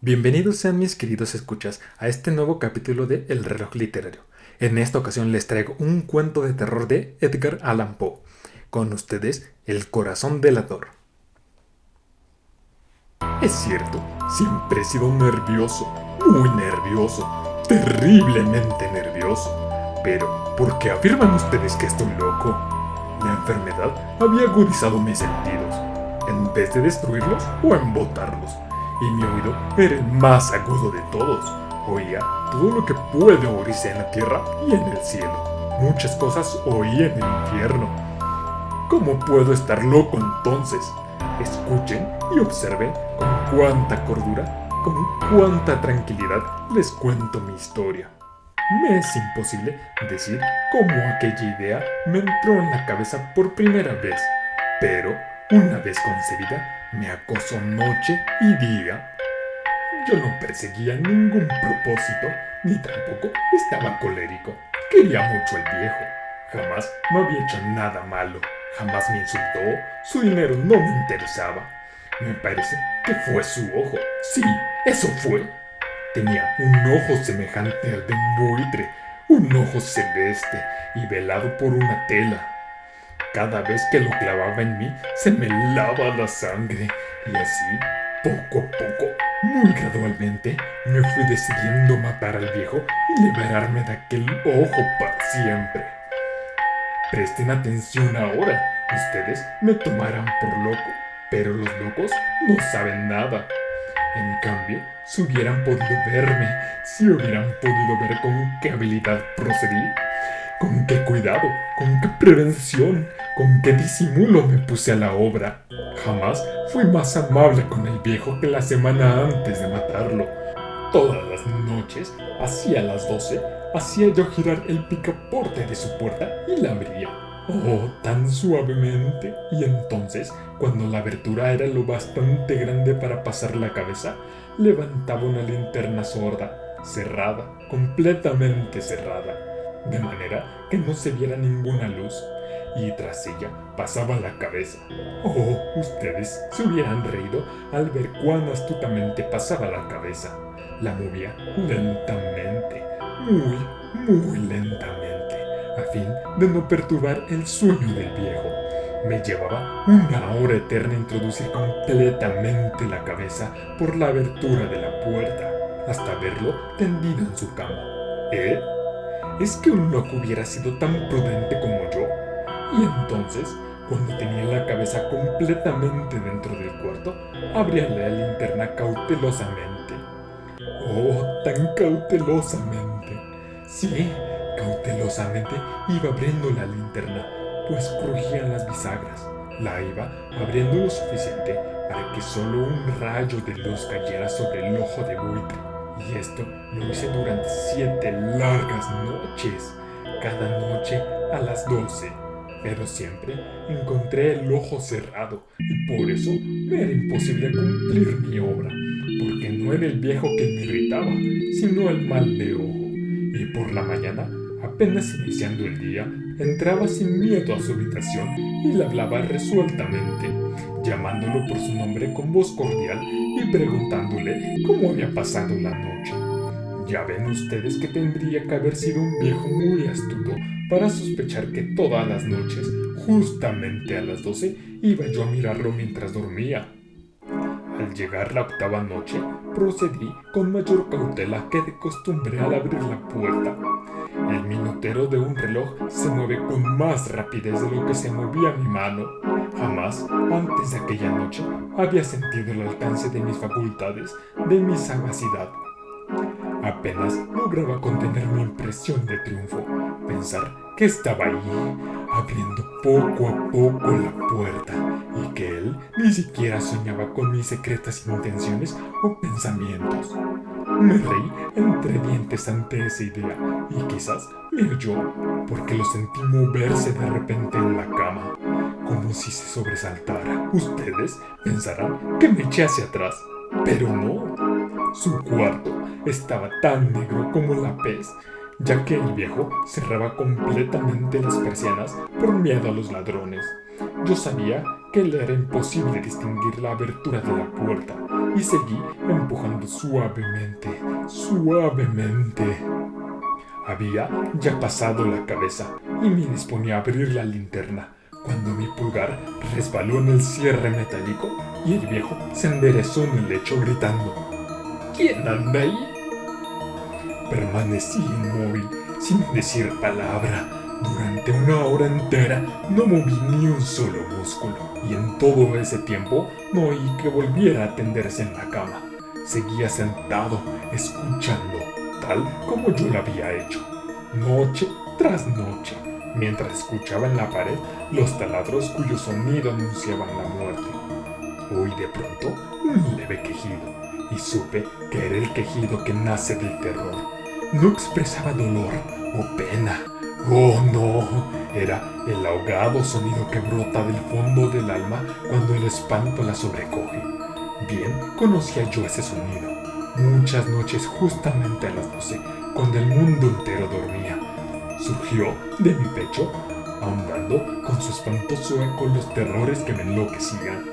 Bienvenidos sean mis queridos escuchas a este nuevo capítulo de El reloj literario. En esta ocasión les traigo un cuento de terror de Edgar Allan Poe. Con ustedes, El corazón delator. Es cierto, siempre he sido nervioso, muy nervioso, terriblemente nervioso. Pero, ¿por qué afirman ustedes que estoy loco? La enfermedad había agudizado mis sentidos, en vez de destruirlos o embotarlos. Y mi oído era el más agudo de todos. Oía todo lo que puede oírse en la tierra y en el cielo. Muchas cosas oí en el infierno. ¿Cómo puedo estar loco entonces? Escuchen y observen con cuánta cordura, con cuánta tranquilidad les cuento mi historia. Me es imposible decir cómo aquella idea me entró en la cabeza por primera vez, pero una vez concebida me acosó noche y día. Yo no perseguía ningún propósito, ni tampoco estaba colérico. Quería mucho al viejo. Jamás me había hecho nada malo. Jamás me insultó. Su dinero no me interesaba. Me parece que fue su ojo. Sí, eso fue. Tenía un ojo semejante al de un buitre, un ojo celeste y velado por una tela. Cada vez que lo clavaba en mí, se me helaba la sangre, y así, poco a poco, muy gradualmente, me fui decidiendo matar al viejo y liberarme de aquel ojo para siempre. Presten atención ahora, ustedes me tomarán por loco, pero los locos no saben nada. En cambio, si hubieran podido verme, si hubieran podido ver con qué habilidad procedí, con qué cuidado, con qué prevención, con qué disimulo me puse a la obra. Jamás fui más amable con el viejo que la semana antes de matarlo. Todas las noches, hacia las 12, hacía yo girar el picaporte de su puerta y la abría. Oh, tan suavemente. Y entonces, cuando la abertura era lo bastante grande para pasar la cabeza, levantaba una linterna sorda, cerrada, completamente cerrada, de manera que no se viera ninguna luz, y tras ella pasaba la cabeza. Oh, ustedes se hubieran reído al ver cuán astutamente pasaba la cabeza. La movía lentamente, muy lentamente, a fin de no perturbar el sueño del viejo. Me llevaba una hora eterna introducir completamente la cabeza por la abertura de la puerta, hasta verlo tendido en su cama. ¿Eh? ¿Es que un loco hubiera sido tan prudente como yo? Y entonces, cuando tenía la cabeza completamente dentro del cuarto, abría la linterna cautelosamente. Oh, tan cautelosamente. Sí, cautelosamente iba abriendo la linterna, pues crujían las bisagras. La iba abriendo lo suficiente para que solo un rayo de luz cayera sobre el ojo de buitre. Y esto lo hice durante 7 largas noches, cada noche a las 12. Pero siempre encontré el ojo cerrado y por eso me era imposible cumplir mi obra, porque no era el viejo quien me irritaba, sino el mal de ojo. Y por la mañana, apenas iniciando el día, entraba sin miedo a su habitación y le hablaba resueltamente, llamándolo por su nombre con voz cordial y preguntándole cómo había pasado la noche. Ya ven ustedes que tendría que haber sido un viejo muy astuto para sospechar que todas las noches, justamente a las 12, iba yo a mirarlo mientras dormía. Al llegar la octava noche, procedí con mayor cautela que de costumbre al abrir la puerta. El minutero de un reloj se mueve con más rapidez de lo que se movía mi mano. Jamás, antes de aquella noche, había sentido el alcance de mis facultades, de mi sagacidad. Apenas lograba contener mi impresión de triunfo, pensar que estaba ahí, abriendo poco a poco la puerta, y que él ni siquiera soñaba con mis secretas intenciones o pensamientos. Me reí entre dientes ante esa idea, y quizás me oyó, porque lo sentí moverse de repente en la cama, como si se sobresaltara. Ustedes pensarán que me eché hacia atrás, pero no. Su cuarto estaba tan negro como la pez, ya que el viejo cerraba completamente las persianas por miedo a los ladrones. Yo sabía que le era imposible distinguir la abertura de la puerta, y seguí empujando suavemente, suavemente. Había ya pasado la cabeza y me disponía a abrir la linterna cuando mi pulgar resbaló en el cierre metálico y el viejo se enderezó en el lecho gritando: ¿Quién anda ahí? Permanecí inmóvil, sin decir palabra. Durante una hora entera no moví ni un solo músculo, y en todo ese tiempo no oí que volviera a tenderse en la cama. Seguía sentado, escuchando, tal como yo lo había hecho, noche tras noche, mientras escuchaba en la pared los taladros cuyo sonido anunciaban la muerte. Oí de pronto un leve quejido, y supe que era el quejido que nace del terror. No expresaba dolor o pena. Oh no, era el ahogado sonido que brota del fondo del alma cuando el espanto la sobrecoge. Bien conocía yo ese sonido. Muchas noches justamente a las 12, cuando el mundo entero dormía, surgió de mi pecho, ahondando con su espantoso eco los terrores que me enloquecían.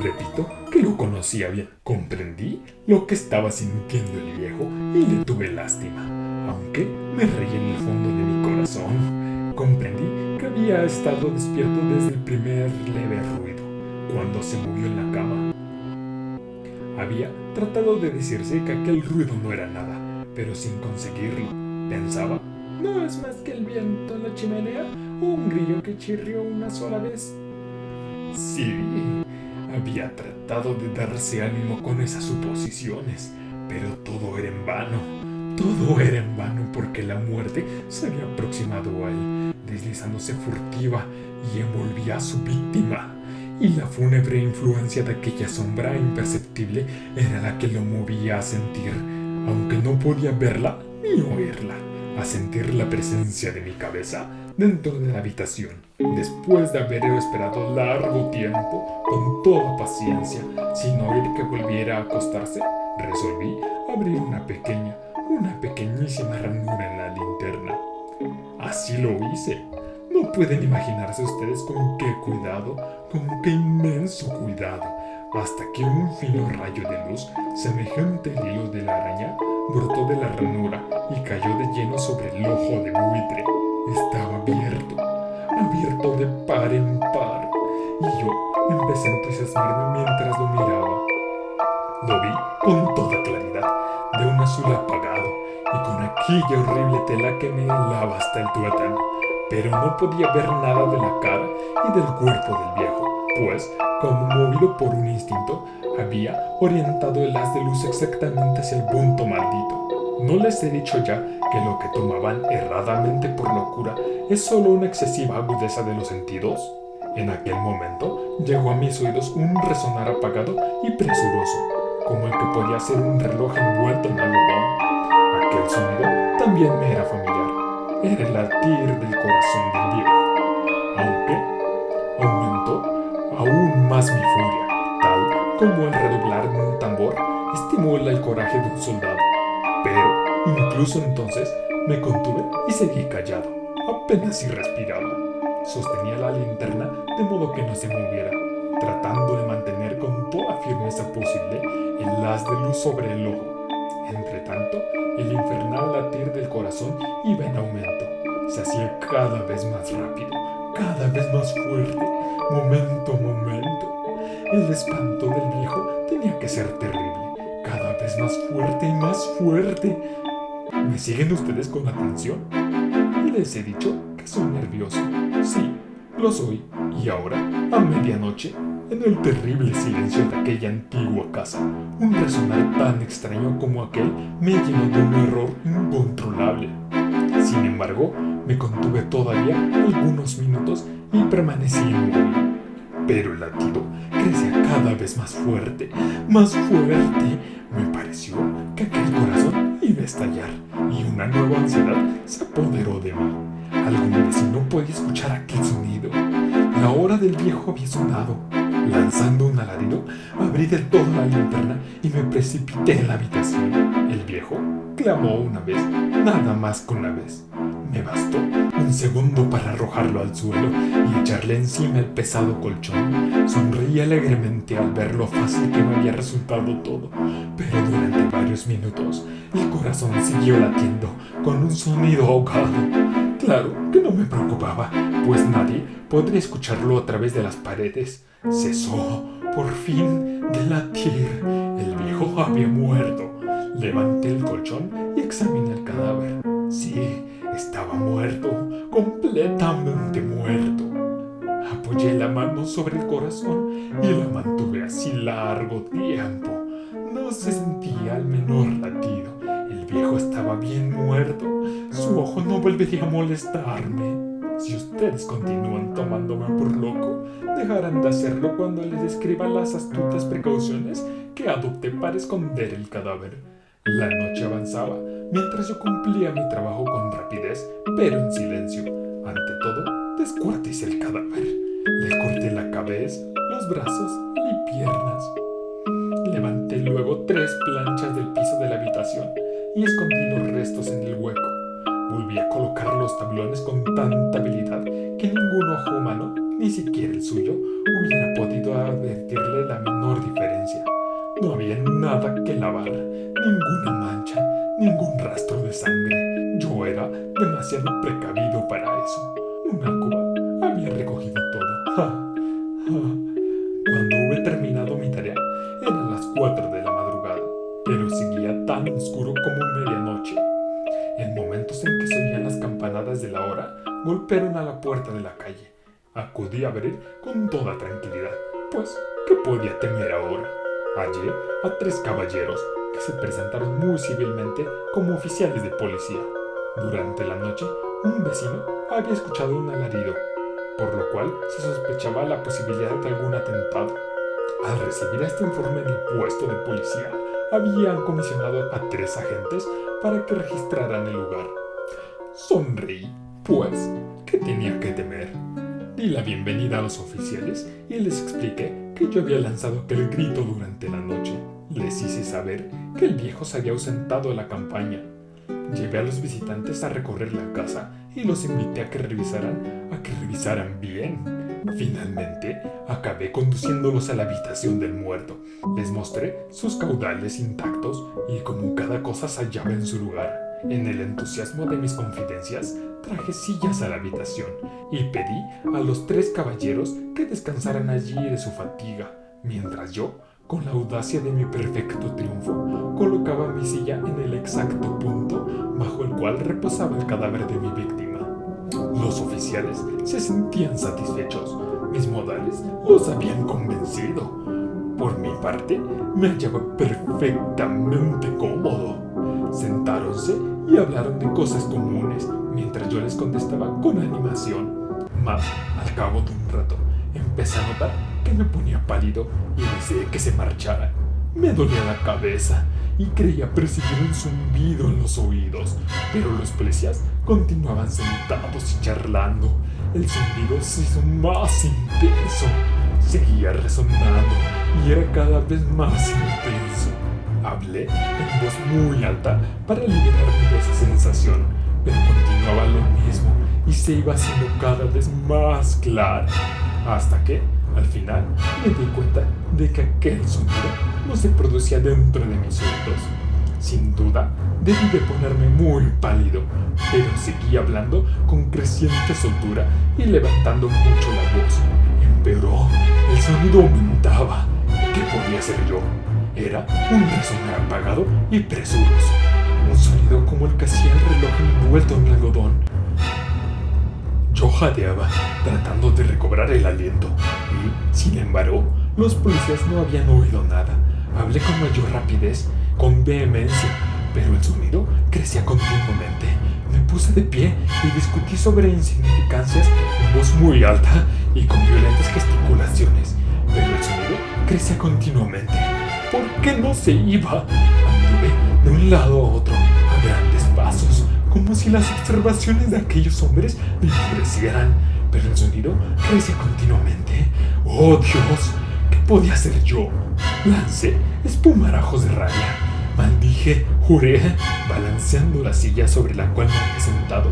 Repito que lo conocía bien. Comprendí lo que estaba sintiendo el viejo y le tuve lástima, aunque me reí en el fondo de mi corazón. Comprendí que había estado despierto desde el primer leve ruido, cuando se movió en la cama. Había tratado de decirse que aquel ruido no era nada, pero sin conseguirlo. Pensaba: ¿no es más que el viento en la chimenea o un grillo que chirrió una sola vez? Sí, había tratado de darse ánimo con esas suposiciones, pero todo era en vano. Todo era en vano porque la muerte se había aproximado a él, deslizándose furtiva y envolvía a su víctima. Y la fúnebre influencia de aquella sombra imperceptible era la que lo movía a sentir, aunque no podía verla ni oírla, a sentir la presencia de mi cabeza dentro de la habitación. Después de haber esperado largo tiempo, con toda paciencia, sin oír que volviera a acostarse, resolví abrir una pequeñísima ranura en la linterna. Así lo hice. No pueden imaginarse ustedes con qué cuidado, con qué inmenso cuidado, hasta que un fino rayo de luz, semejante al hilo de la araña, brotó de la ranura y cayó de lleno sobre el ojo de buitre. Estaba abierto de par en par, y yo empecé a entusiasmarme mientras lo miraba. Lo vi con toda claridad, de un azul apagado, y con aquella horrible tela que me helaba hasta el tuétano. Pero no podía ver nada de la cara y del cuerpo del viejo, pues, como movido por un instinto, había orientado el haz de luz exactamente hacia el punto maldito. ¿No les he dicho ya que lo que tomaban erradamente por locura es solo una excesiva agudeza de los sentidos? En aquel momento llegó a mis oídos un resonar apagado y presuroso, como el que podía ser un reloj envuelto en algodón. Aquel sonido también me era familiar. Era el latir del corazón del viejo, aunque aumentó aún más mi furia, tal como el redoblar de un tambor estimula el coraje de un soldado. Pero incluso entonces me contuve y seguí callado, apenas si respiraba. Sostenía la linterna de modo que no se moviera, tratando de mantener con toda firmeza posible el haz de luz sobre el ojo. Entretanto, el infernal latir del corazón iba en aumento. Se hacía cada vez más rápido, cada vez más fuerte, momento a momento. El espanto del viejo tenía que ser terrible, cada vez más fuerte y más fuerte. ¿Me siguen ustedes con atención? Les he dicho que soy nervioso. Sí, lo soy. Y ahora, a medianoche, en el terrible silencio de aquella antigua casa, un resonar tan extraño como aquel me llenó de un horror incontrolable. Sin embargo, me contuve todavía algunos minutos y permanecí inmóvil. Pero el latido crecía cada vez más fuerte, más fuerte. Me pareció que aquel corazón iba a estallar y una nueva ansiedad se apoderó de mí. Alguna vez no podía escuchar aquel sonido. La hora del viejo había sonado. Lanzando un alarido, abrí del todo la linterna y me precipité en la habitación. El viejo clamó una vez, nada más que una vez. Me bastó un segundo para arrojarlo al suelo y echarle encima el pesado colchón. Sonreí alegremente al ver lo fácil que me había resultado todo, pero durante varios minutos el corazón siguió latiendo con un sonido ahogado. Claro que no me preocupaba, pues nadie podría escucharlo a través de las paredes. Cesó, por fin, de latir. El viejo había muerto. Levanté el colchón y examiné el cadáver. Sí, estaba muerto, completamente muerto. Apoyé la mano sobre el corazón y la mantuve así largo tiempo. No se sentía el menor latido. El viejo estaba bien muerto. Su ojo no volvería a molestarme. Si ustedes continúan tomándome por loco, dejarán de hacerlo cuando les describa las astutas precauciones que adopté para esconder el cadáver. La noche avanzaba mientras yo cumplía mi trabajo con rapidez, pero en silencio. Ante todo, descuarticé el cadáver. Le corté la cabeza, los brazos y piernas. Levanté luego 3 planchas del piso de la habitación y escondí los restos en el hueco. Volví a colocar los tablones con tanta habilidad que ningún ojo humano, ni siquiera el suyo, hubiera podido advertirle la menor diferencia. No había nada que lavar, ninguna mancha, ningún rastro de sangre. Yo era demasiado precavido para eso. Una cuba había recogido todo. ¡Ja! ¡Ja! Cuando hube terminado mi tarea, eran las 4 de la madrugada, pero seguía tan oscuro como medianoche. En momentos en que se oían las campanadas de la hora, golpearon a la puerta de la calle. Acudí a abrir con toda tranquilidad, pues, ¿qué podía temer ahora? Hallé a 3 caballeros que se presentaron muy civilmente como oficiales de policía. Durante la noche, un vecino había escuchado un alarido, por lo cual se sospechaba la posibilidad de algún atentado. Al recibir este informe del puesto de policía, habían comisionado a 3 agentes para que registraran el lugar. Sonreí, pues, ¿qué tenía que temer? Di la bienvenida a los oficiales y les expliqué que yo había lanzado aquel grito durante la noche. Les hice saber que el viejo se había ausentado de la campaña. Llevé a los visitantes a recorrer la casa y los invité a que revisaran bien. Finalmente, acabé conduciéndolos a la habitación del muerto. Les mostré sus caudales intactos y como cada cosa se hallaba en su lugar. En el entusiasmo de mis confidencias, traje sillas a la habitación y pedí a los 3 caballeros que descansaran allí de su fatiga, mientras yo, con la audacia de mi perfecto triunfo, colocaba mi silla en el exacto punto bajo el cual reposaba el cadáver de mi víctima. Los oficiales se sentían satisfechos. Mis modales los habían convencido. Por mi parte, me hallaba perfectamente cómodo. Sentáronse y hablaron de cosas comunes, mientras yo les contestaba con animación. Mas, al cabo de un rato, empecé a notar que me ponía pálido y deseé que se marcharan. Me dolía la cabeza y creía percibir un zumbido en los oídos, pero los policías continuaban sentados y charlando. El zumbido se hizo más intenso, seguía resonando y era cada vez más intenso. Hablé en voz muy alta para liberarme de esa sensación, pero continuaba lo mismo y se iba haciendo cada vez más claro, hasta que, al final, me di cuenta de que aquel sonido no se producía dentro de mis oídos. Sin duda, debí de ponerme muy pálido, pero seguí hablando con creciente soltura y levantando mucho la voz. Empeoró, el sonido aumentaba. ¿Qué podía ser yo? Era un resonar apagado y presuroso, un sonido como el que hacía el reloj envuelto en algodón. Yo jadeaba, tratando de recobrar el aliento, y, sin embargo, los policías no habían oído nada. Hablé con mayor rapidez, con vehemencia, pero el sonido crecía continuamente. Me puse de pie y discutí sobre insignificancias en voz muy alta y con violentas gesticulaciones, pero el sonido crecía continuamente. ¿Por qué no se iba? Anduve de un lado a otro, a grandes pasos, como si las observaciones de aquellos hombres me enfurecieran, pero el sonido crecía continuamente. ¡Oh, Dios! ¿Qué podía hacer yo? Lancé espumarajos de rabia. Maldije, juré, balanceando la silla sobre la cual me había sentado.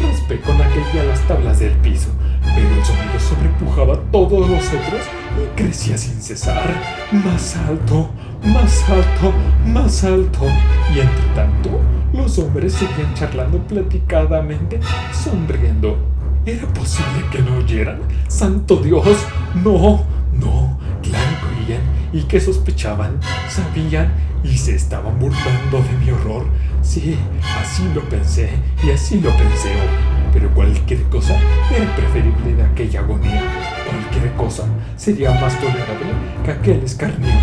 Raspé con aquella las tablas del piso, pero el sonido sobrepujaba a todos los otros y crecía sin cesar. Más alto, más alto, más alto. Y entre tanto, los hombres seguían charlando platicadamente, sonriendo. ¿Era posible que no oyeran? ¡Santo Dios! ¡No! ¡No! Claro que oían y que sospechaban, sabían y se estaban burlando de mi horror. Sí, así lo pensé y así lo pensé hoy. Pero cualquier cosa era preferible de aquella agonía. Cualquier cosa sería más tolerable que aquel escarnio.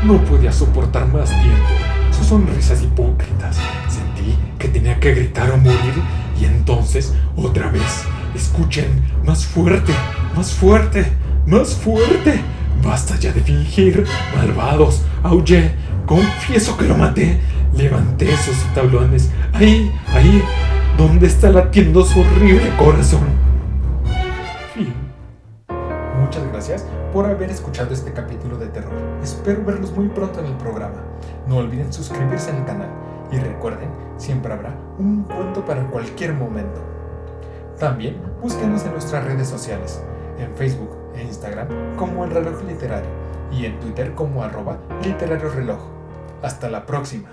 No podía soportar más tiempo sus sonrisas hipócritas. Sentí que tenía que gritar o morir y entonces, otra vez, escuchen, más fuerte, más fuerte, más fuerte. Basta ya de fingir, malvados. Aullé, confieso que lo maté. Levanté esos tablones. Ahí, ahí, donde está latiendo su horrible corazón. Fin. Muchas gracias por haber escuchado este capítulo de terror. Espero verlos muy pronto en el programa. No olviden suscribirse al canal. Y recuerden, siempre habrá un cuento para cualquier momento. También búsquenos en nuestras redes sociales. En Facebook e Instagram como El Reloj Literario. Y en Twitter como @literarioreloj. Hasta la próxima.